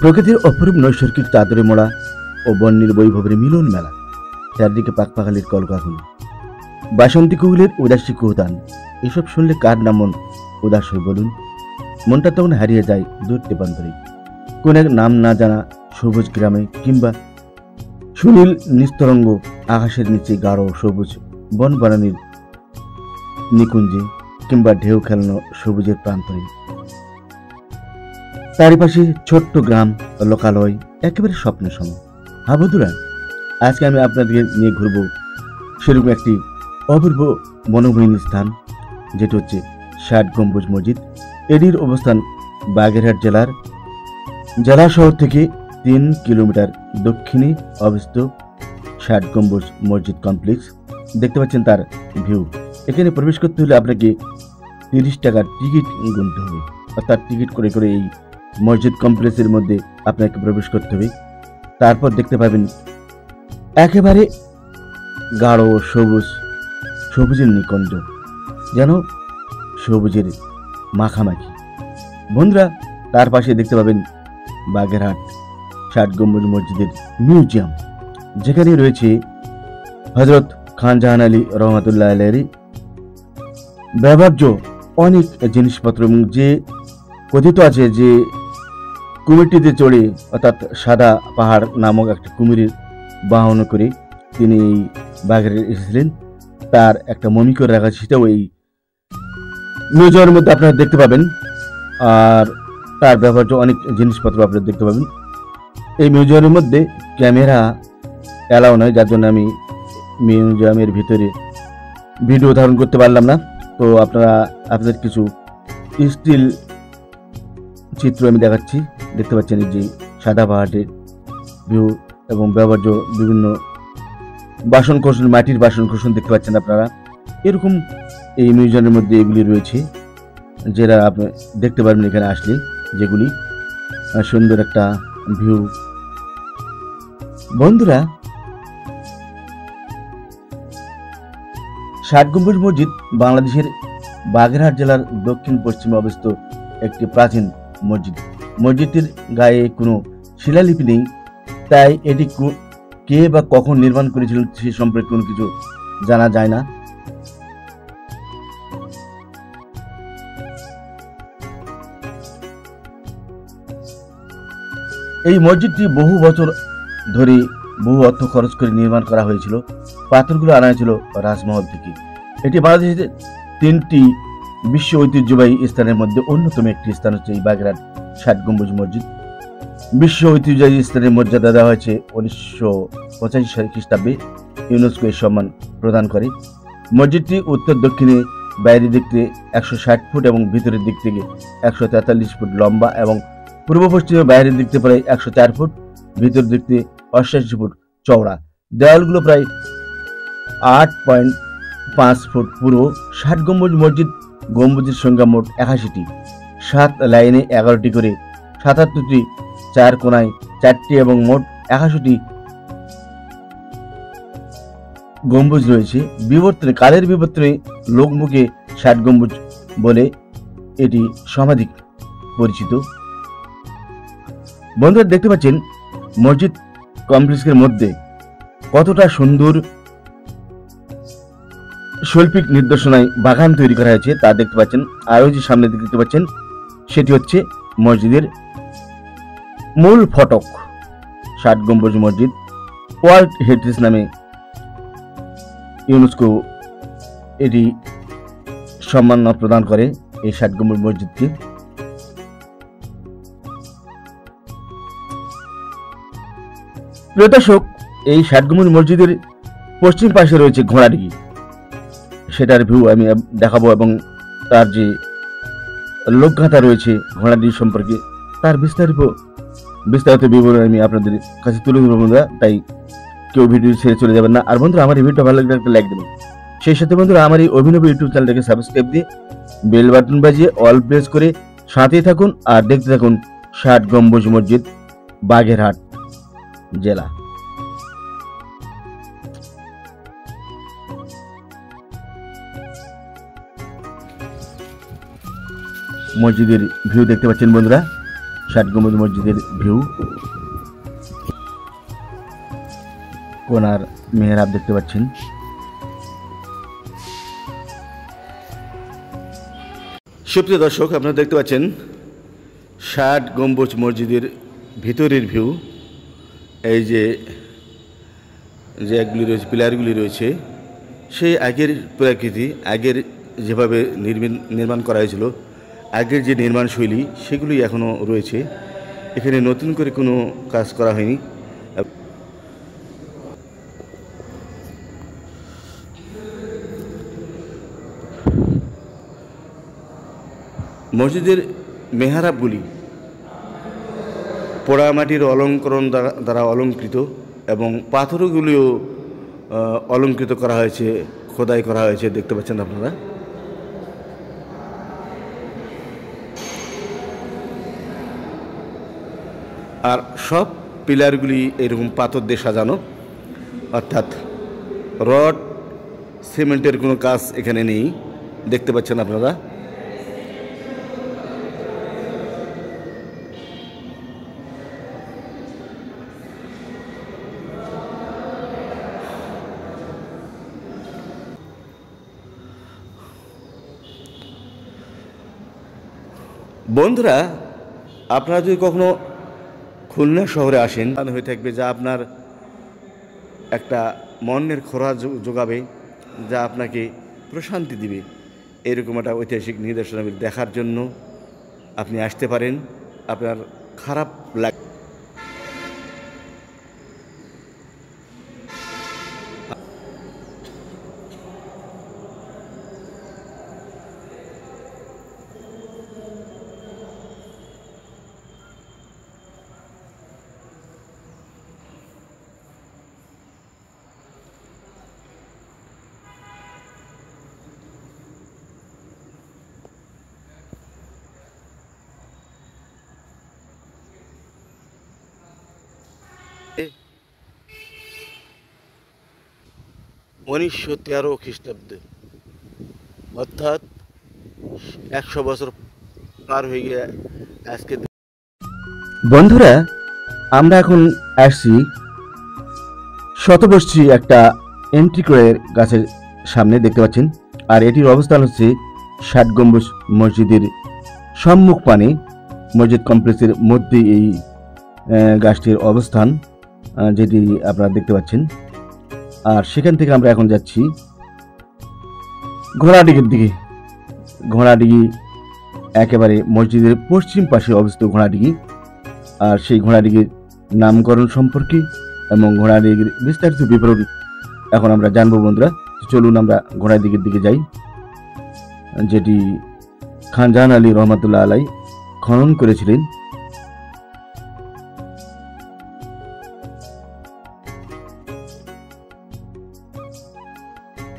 প্রকৃতির অপরূপ নৈসর্গিক চাদরে মোড়া ও বন্যের বৈভবের মিলন মেলা, চারদিকে পাকপাখালির কলকাহুলি, বাসন্তী কোকিলের উদাসী কুহতান। এসব শুনলে কার না মন উদাস হয়ে বলুন? মনটা তখন হারিয়ে যায় দূর তেপান্তরে কোন এক নাম না জানা সবুজ গ্রামে, কিংবা সুনীল নিস্তরঙ্গ আকাশের নিচে গাঢ় সবুজ বন বানানির নিকুঞ্জে, কিংবা ঢেউ খেলানো সবুজের প্রান্তরে। চারিপাশে ছোট্ট গ্রাম, লোকালয়, একেবারে স্বপ্ন সম। হ্যাঁ বন্ধুরা, আজকে আমি আপনাদের নিয়ে ঘুরবো সেরকম একটি অপূর্ব মনোমোহন স্থান, যেটি হচ্ছে ৬০ গম্বুজ মসজিদ। এটির অবস্থান বাগেরহাট জেলা শহর থেকে ৩ কিলোমিটার দক্ষিণে অবস্থিত ৬০ গম্বুজ মসজিদ কমপ্লেক্স। দেখতে পাচ্ছেন তার ভিউ। এখানে প্রবেশ করতে হলে আপনাকে ৩০ টাকার টিকিট গুনতে হবে, অর্থাৎ টিকিট করে করে এই মসজিদ কমপ্লেক্সের মধ্যে আপনাকে প্রবেশ করতে হবে। তারপর দেখতে পাবেন একেবারে গাঢ় সবুজের নিকুঞ্জ, যেন সবুজের মাখামাখি। বন্ধুরা, তার পাশে দেখতে পাবেন বাগেরহাট ৬০ গম্বুজ মসজিদের মিউজিয়াম, যেখানে রয়েছে হযরত খান জাহান আলী রহমাতুল্লাহ আলাইহি ব্যবহার্য অনেক জিনিসপত্র, এবং যে কথিত আছে যে কুমিরটিতে চড়ে, অর্থাৎ সাদা পাহাড় নামক একটা কুমিরের বাহন করে তিনি এই বাগেরহাটে এসেছিলেন, তার একটা মমি করে রাখা, সেটাও এই মিউজিয়ামের মধ্যে আপনারা দেখতে পাবেন। আর তার ব্যবহার্য অনেক জিনিসপত্র আপনারা দেখতে পাবেন। এই মিউজিয়ামের মধ্যে ক্যামেরা অ্যালাউ নয়, যার জন্য আমি মিউজিয়ামের ভিতরে ভিডিও ধারণ করতে পারলাম না। তো আপনাদের কিছু স্টিল চিত্র আমি দেখাচ্ছি। দেখতে পাচ্ছেন যে সাদা পাহাড়ের ভিউ এবং ব্যবহার্য বিভিন্ন বাসন কোসন, মাটির বাসন কোসন দেখতে পাচ্ছেন আপনারা। এরকম এই মিউজিয়ামের মধ্যে এগুলি রয়েছে, যেটা আপনি দেখতে পারবেন এখানে আসলে, যেগুলি সুন্দর একটা ভিউ। বন্ধুরা, ৬০ গম্বুজ মসজিদ বাংলাদেশের বাগেরহাট জেলার দক্ষিণ পশ্চিমে অবস্থিত একটি প্রাচীন মসজিদ। মসজিদটির গায়ে কোনো শিলালিপি নেই, তাই এটি কে বা কখন নির্মাণ করেছিলেন সে সম্পর্কে কোনো কিছু জানা যায় না। এই মসজিদটি বহু বছর ধরে বহু অর্থ খরচ করে নির্মাণ করা হয়েছিল। পাথরগুলো আনা হয়েছিল রাজমহল থেকে। এটি বাংলাদেশের ৩টি বিশ্ব ঐতিহ্যবাহী স্থানের মধ্যে অন্যতম একটি স্থান হচ্ছে এই বাগেরহাট ৬০ গম্বুজ মসজিদ। বিশ্ব ঐতিহ্যবাহী স্থানের মর্যাদা দেওয়া হয়েছে ১৯৮৫ সাল খ্রিস্টাব্দে। ইউনেস্কো এর সম্মান প্রদান করে। মসজিদটি উত্তর দক্ষিণে বাইরের দিক থেকে ১৬০ ফুট এবং ভিতরের দিক থেকে ১৪৩ ফুট লম্বা, এবং পূর্ব পশ্চিমে বাইরের দিক থেকে প্রায় ১০৪ ফুট, ভিতর দিক থেকে ৮৮ ফুট চওড়া। দেওয়ালগুলো প্রায় ৮.৫ ফুট পুরো। ৬০ গম্বুজ মসজিদ গম্বুজের সংখ্যা মোট ৮১টি, ৭ লাইনে ১১টি করে, ৭৭টি ৪ কোণায় ৪টি, এবং মোট ৮১টি গম্বুজ রয়েছে। কালের বিবর্তনে লোকমুখে ৬০ গম্বুজ বলে এটি সমাধিক পরিচিত। বন্ধুরা, দেখতে পাচ্ছেন মসজিদ কমপ্লেক্সের মধ্যে কতটা সুন্দর শৈল্পিক নির্দেশনায় বাগান তৈরি করা হয়েছে তা দেখতে পাচ্ছেন। আর ওই যে সামনে দেখতে পাচ্ছেন, সেটি হচ্ছে মসজিদের মূল ফটক। ৬০ গম্বুজ মসজিদ ওয়ার্ল্ড হেরিটেজ নামে ইউনেস্কো এটি সম্মান প্রদান করে এই ৬০ গম্বুজ মসজিদকে। প্রিয় দর্শক, এই ৬০ গম্বুজ মসজিদের পশ্চিম পাশে রয়েছে ঘোড়াডিঘি। সেটার ভিউ আমি দেখাবো, এবং তার যে লোকগাথা রয়েছে ঘোড়াডিঘি সম্পর্কে, তার বিস্তারিত বিবরণ আমি আপনাদের কাছে তুলে ধরবো বন্ধুরা। তাই কেউ ভিডিও ছেড়ে চলে যাবেন না। আর বন্ধুরা, আমার এই ভিডিওটা ভালো লাগলে একটা লাইক দেবেন। সেই সাথে বন্ধুরা, আমার এই অভিনব ইউটিউব চ্যানেলটাকে সাবস্ক্রাইব দিয়ে বেল বাটন বাজিয়ে অল প্রেস করে সাথেই থাকুন আর দেখতে থাকুন ৬০ গম্বুজ মসজিদ, বাগেরহাট জেলা। মসজিদের ভিউ দেখতে পাচ্ছেন বন্ধুরা। ষাট গম্বুজ মসজিদের ভিউ। কোনার মেহরাব দেখতে পাচ্ছেন। সুপ্রিয় দর্শক, আপনারা দেখতে পাচ্ছেন ষাট গম্বুজ মসজিদের ভিতরের ভিউ। এই যে একগুলি রয়েছে, পিলারগুলি রয়েছে, সেই আগের প্রকৃতি, আগের যেভাবে নির্মাণ করা হয়েছিল, আগের যে নির্মাণ শৈলী, সেগুলি এখনও রয়েছে। এখানে নতুন করে কোনো কাজ করা হয়নি। মসজিদের মেহরাবগুলি পোড়ামাটির অলঙ্করণ দ্বারা অলঙ্কৃত এবং পাথরগুলিও অলঙ্কৃত করা হয়েছে, খোদাই করা হয়েছে, দেখতে পাচ্ছেন আপনারা। আর সব পিলারগুলি এরকম পাথর দিয়ে সাজানো, অর্থাৎ রড সিমেন্টের কোনো কাজ এখানে নেই, দেখতে পাচ্ছেন আপনারা। বন্ধুরা, আপনারা যদি কখনো খুলনা শহরে আসেন, হয়ে থাকবে যা আপনার একটা মনের খোরা যোগাবে, যা আপনাকে প্রশান্তি দিবে। এরকম একটা ঐতিহাসিক নিদর্শনাবলী দেখার জন্য আপনি আসতে পারেন। আপনার খারাপ লাগে। উনিশশো 13 খ্রিস্টাব্দে, অর্থাৎ 100 বছর পার হয়ে গিয়ে আজকে। বন্ধুরা, আমরা এখন আসছি শতবর্ষী একটা এন্ট্রিকোয়ের গাছের সামনে, দেখতে পাচ্ছেন। আর এটির অবস্থান হচ্ছে ষাট গম্বুজ মসজিদের সম্মুখ পানে, মসজিদ কমপ্লেক্সের মধ্যে এই গাছটির অবস্থান, যেটি আপনারা দেখতে পাচ্ছেন। আর সেখান থেকে আমরা এখন যাচ্ছি ঘোড়াডিগির দিকে। ঘোড়াডিগি একেবারে মসজিদের পশ্চিম পাশে অবস্থিত ঘোড়াডিগি। আর সেই ঘোড়াডিগির নামকরণ সম্পর্কে এবং ঘোড়াডিগির বিস্তারিত বিবরণ এখন আমরা জানবো। বন্ধুরা, চলুন আমরা ঘোড়াডিগির দিকে যাই, যেটি খানজাহান আলী রহমতুল্লাহ আলাই খনন করেছিলেন।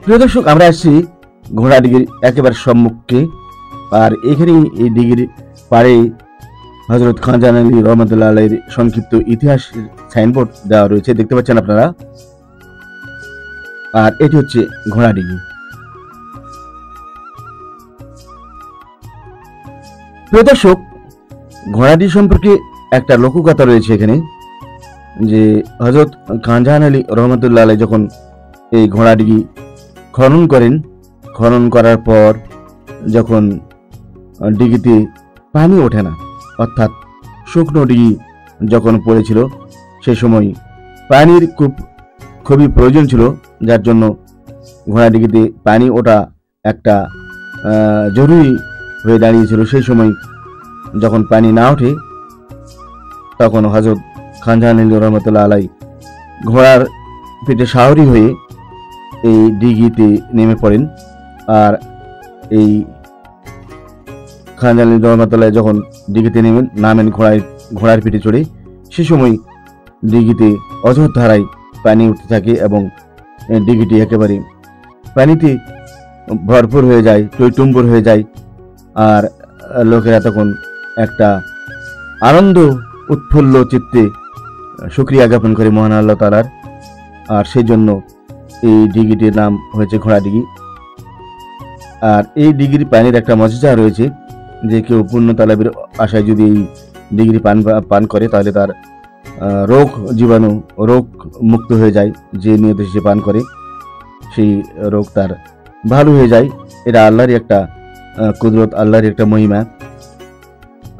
প্রিয় দর্শক, আমরা আসছি ঘোড়াডিগির একেবারে সম্মুখে। আর এখানেই এই ডিগির পাড়ে হযরত খানজাহান আলী রহমতুল্লাহ আলাইহির সংক্ষিপ্ত ইতিহাস সাইনবোর্ড দেওয়া রয়েছে, দেখতে পাচ্ছেন আপনারা। আর এটি হচ্ছে ঘোড়াডিগি। প্রিয় দর্শক, ঘোড়াডিগি সম্পর্কে একটা লোককথা রয়েছে এখানে, যে হযরত খানজাহান আলী রহমতুল্লাহ আলাই যখন এই ঘোড়াডিগি খনন করেন, খনন করার পর যখন ডিগিতে পানি ওঠে না, অর্থাৎ শুকনো ডিগি যখন পড়েছিল, সেই সময় পানির খুবই প্রয়োজন ছিল, যার জন্য ঘোড়াডিগিতে পানি ওঠা একটা জরুরি হয়ে দাঁড়িয়েছিল। সেই সময় যখন পানি না ওঠে, তখন হযরত খানজাহান আলী রহমতুল্লাহ আলাই ঘোড়ার পিঠে সাহরি হয়ে এই ডিগিতে নেমে পড়েন। আর এই খানজাহান আলী রহমতুল্লাহ যখন ডিগিতে নামেন ঘোড়ার পিঠে চড়ে, সে সময় ডিগিতে অঝোর ধারায় পানি উঠতে থাকে এবং ডিগিটি একেবারে পানিতে ভরপুর হয়ে যায়, টইটুম্বর হয়ে যায়। আর লোকেরা তখন একটা আনন্দ উৎফুল্ল চিত্তে শুকরিয়া জ্ঞাপন করে মহান আল্লাহ তাআলার। আর সেই জন্য এই ডিগিটির নাম হয়েছে ঘোড়াডিগি। আর এই ডিগির পানির একটা মজা রয়েছে, যে কেউ পুণ্য তালাবের আশায় যদি এই ডিগ্রি পান পান করে তাহলে তার রোগ জীবাণু রোগ মুক্ত হয়ে যায়। যে নিয়ত সে পান করে সেই রোগ তার ভালো হয়ে যায়। এটা আল্লাহরই একটা কুদরত, আল্লাহরই একটা মহিমা।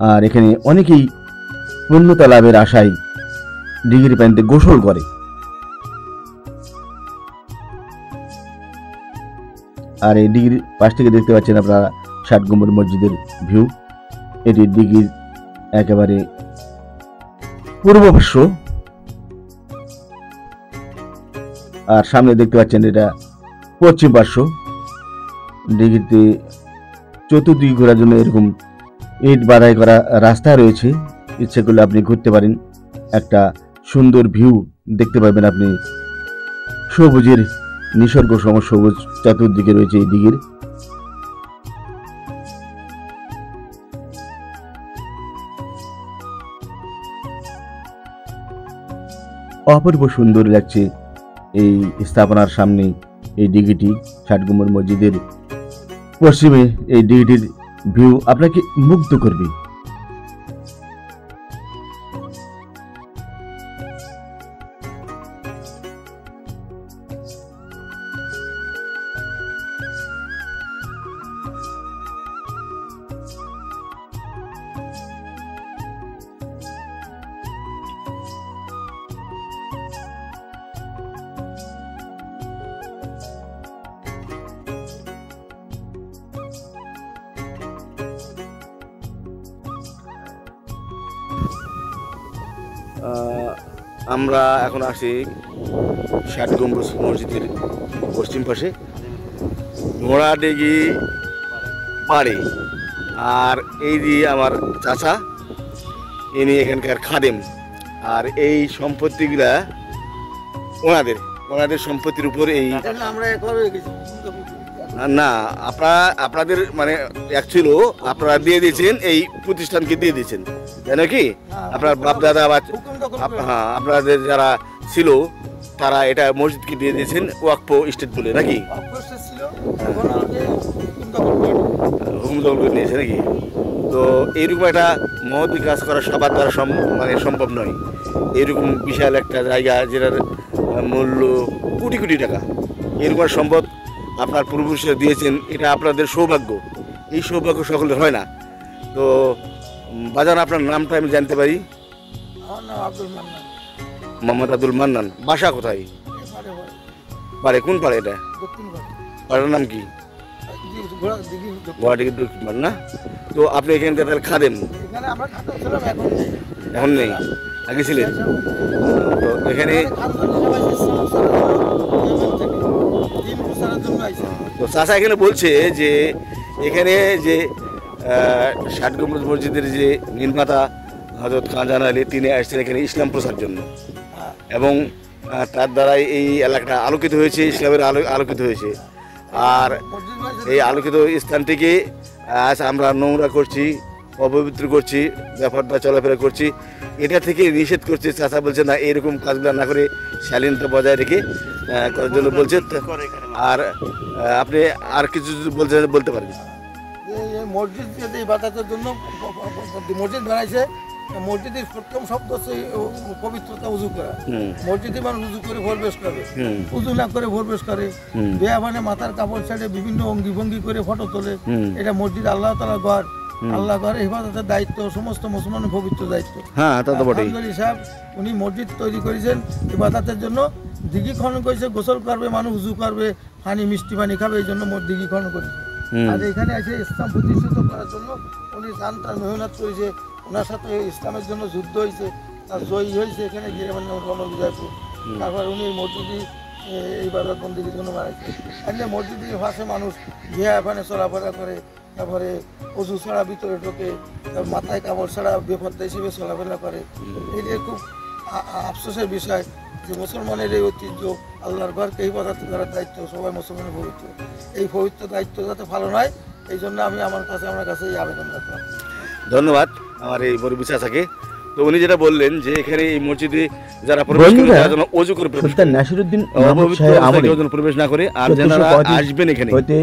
আর এখানে অনেকেই পূর্ণতা লাভের আশায় ডিগ্রি পানিতে গোসল করে। আর এই ডিগ্রির পাশ থেকে দেখতে পাচ্ছেন আপনারা ৬০ গম্বুজ মসজিদের ভিউ। এটি ডিগ্রির একেবারে পূর্ব পার্শ্ব। আর সামনে দেখতে পাচ্ছেন এটা পশ্চিম পার্শ্ব। ডিগ্রিতে চতুর্দিকে ঘোরার জন্য এরকম ইট বাধাই করা রাস্তা রয়েছে। ইচ্ছে করলে আপনি ঘুরতে পারেন, একটা সুন্দর ভিউ দেখতে পাবেন আপনি। সবুজের নিসর্গ সম সবুজ চতুর্দিকে রয়েছে এই দিঘির। অপূর্ব সুন্দর লাগছে এই স্থাপনার সামনে এই দিঘিটি। ৬০ গম্বুজ মসজিদের পশ্চিমে এই দিঘিটির ভিউ আপনাকে মুগ্ধ করবে। আমরা এখন আসি ৬০ গম্বুজ মসজিদের পশ্চিম পাশে ঘোড়াডিঘি পাড়ে। আর এই দিয়ে আমার চাচা, ইনি এখানকার খাদেম। আর এই সম্পত্তিগুলা ওনাদের সম্পত্তির উপর এই না আপনাদের মানে অ্যাকচুয়ালি আপনারা দিয়ে দিয়েছেন, এই প্রতিষ্ঠানকে দিয়ে দিয়েছেন, তাই নাকি? আপনার বাপ দাদা বা হ্যাঁ আপনাদের যারা ছিল তারা এটা মসজিদকে দিয়ে দিয়েছেন ওয়াকফ স্টেট বলে, নাকি? হুকুম দখল করে নিয়েছে নাকি? তো এইরকম একটা মহৎ কাজ করা সবার দ্বারা মানে সম্ভব নয়। এরকম বিশাল একটা জায়গা যেটার মূল্য কোটি কোটি টাকা, এরকম সম্পদ আপনার পূর্বপুরুষরা দিয়েছেন, এটা আপনাদের সৌভাগ্য। এই সৌভাগ্য সকলের হয় না। তো বাজান, আপনার নামটা আমি জানতে পারি? মোহাম্মদ আব্দুল মান্নান। বাসা কোথায়? পাড়ে। কোন পাড়ে এটা? পাড়ার নাম কি? ঘোড়াডিঘির দক্ষিণ পাড় না? তো আপনি এখানকার তাহলে খাদেম? এখন নেই, আগে ছিলেন। তো এখানে তো চাচা এখানে বলছে যে এখানে যে ৬০ গম্বুজ মসজিদের যে নির্মাতা হযরত খানজাহান আলী, তিনি আসছেন এখানে ইসলাম প্রচার জন্য, এবং তার দ্বারাই এই এলাকাটা আলোকিত হয়েছে, ইসলামের আলোকিত হয়েছে। আর এই আলোকিত স্থানটিকে আজ আমরা নোংরা করছি, অপবিত্র করছি, ব্যাপারটা চলাফেরা করছি, এটা থেকে নিষেধ করছে। চাচা বলছে না, এরকম কাজগুলো না করে শালীনতা বজায় রেখে করার জন্য বলছে। আর আপনি আর কিছু বলতে পারেন? মসজিদ ইবাদতের জন্য মসজিদ বানাইছে। মসজিদের প্রথম শব্দ হচ্ছে পবিত্রতা, উজু করা। মসজিদে মানুষ উজু করে প্রবেশ করে, উজু না করে প্রবেশ করে, বেয়া মানে মাথার কাপড় ছেড়ে বিভিন্ন অঙ্গি ভঙ্গি করে ফটো তোলে। এটা মসজিদ আল্লাহ তাআলার ঘর, আল্লাহ ঘর ইবাদতের দায়িত্ব সমস্ত মুসলমানের পবিত্র দায়িত্ব। সাহেব উনি মসজিদ তৈরি করেছেন ইবাদতের জন্য, দিঘি খনন করেছে, গোসল করবে মানুষ, উজু করবে, পানি মিষ্টি পানি খাবে, এই জন্য দিঘি খনন করেছে। আর এখানে এসে ইসলাম প্রতিষ্ঠিত করার জন্য উনি জানতার মেহনত করেছে। ওনার সাথে ইসলামের জন্য যুদ্ধ হয়েছে, আর জয়ী হয়েছে এখানে গিয়ে মানে রণবিজয়পুর। তারপর উনি মসজিদই ইবাদত বন্দির জন্য বানাইছে। এমনি মসজিদের পাশে মানুষ গিয়ে এখানে চলাফেরা করে, তারপরে অজু ছাড়া ভিতরে ঢোকে, মাথায় কাপড় ছাড়া বেপর্দা হিসেবে চলাফেরা করে। এটা খুব আফসোসের বিষয় যে মুসলমানের এই ঐতিহ্য, আল্লাহর ঘরকে ইবাদত করার দায়িত্ব সবাই মুসলমানের পবিত্র। এই পবিত্র দায়িত্ব যাতে ভালো নয়, এই জন্য আমি আমার কাছে এই আবেদন রাখলাম। ধন্যবাদ আমার এই মুরব্বি চাচাকে। তো উনি যেটা বললেন যে এখানে এই মসজিদে যারা প্রবেশ করে বন্ধুরা, তারা যেন অজু করে প্রবেশ সুলতান করে, নাসিরউদ্দিন মাহমুদ অপবিত্র শাহের অবস্থায় আমলে কেউ যেন প্রবেশ না করে। আর যারা 1435 আসবেন এখানে, হইতে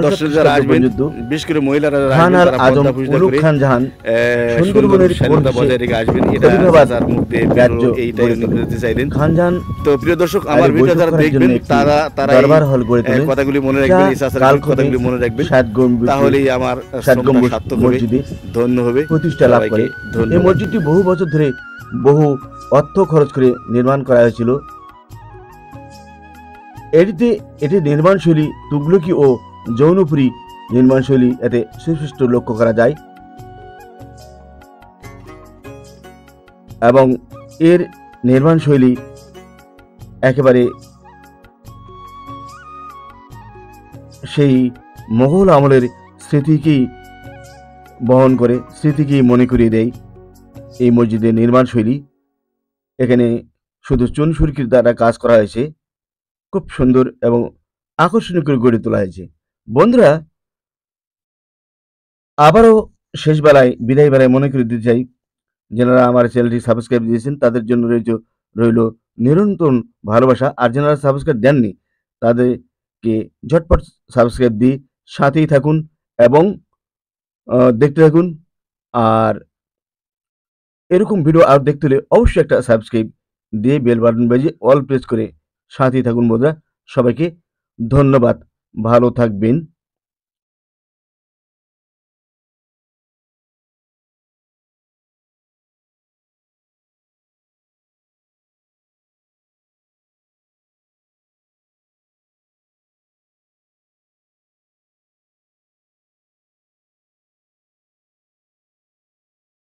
দর্শক 59 যারা আসবেন, পর্যন্ত বিশেষ করে মহিলারা যারা খান আসবেন, আল তারা আজম পর্দা পরিষ্কার উলুগ করে খান জাহান সুন্দর সুন্দরবনের শালীনতা পরিবেশে বজায় রেখে আসবেন। এটা খলিফাবাদ চাচার মুখ দিয়ে রাজ্য এইটাই গড়ে উনি তোলেন। বলতে চাইলেন। খান জাহান তো প্রিয় দর্শক, আর আমার এই ভিডিও বৈঠক যারা করার দেখবেন জন্য একটি তারা দরবার হল গড়ে তোলেন, কথাগুলি মনে যা রাখবেন, এই চাচার কালক্রমে কথাগুলি মনে রাখবেন, 7 গম্বুজ তাহলেই আমার 7 শ্রমটা গম্বুজ সার্থক হবে, মসজিদে ধন্য হবে। প্রতিষ্ঠা লাভ সবাইকে করে। এই ধন্যবাদ। মসজিদটি বহু বছর ধরে বহু অর্থ খরচ করে নির্মাণ করা হয়েছিল। এটি নির্মাণশৈলী তুগলকি ও জৌনপুরী নির্মাণশৈলী এতে সুস্পষ্ট লক্ষ্য করা যায় এবং এর নির্মাণশৈলী একেবারে সেই মোগল আমলের স্মৃতিকেই বহন করে, স্মৃতিকেই মনে করিয়ে দেয় এই মসজিদের নির্মাণশৈলী। এখানে শুধু চুন সুরকির দ্বারা কাজ করা হয়েছে, খুব সুন্দর এবং আকর্ষণীয় করে গড়ে তোলা হয়েছে। বন্ধুরা, আবারও শেষ বেলায় বিদায় বেলায় মনে করে দিতে চাই, যারা আমার চ্যানেলটি সাবস্ক্রাইব দিয়েছেন তাদের জন্য রইল নিরন্তর ভালোবাসা। আর যারা সাবস্ক্রাইব দেননি তাদেরকে ঝটপট সাবস্ক্রাইব দিয়ে সাথেই থাকুন এবং দেখতে থাকুন। আর এরকম ভিডিও আর দেখতে হলে অবশ্যই একটা সাবস্ক্রাইব দিয়ে বেল বাটন বাজিয়ে অল প্রেস করে সাথেই থাকুন। বন্ধুরা, সবাইকে ধন্যবাদ, ভালো থাকবেন।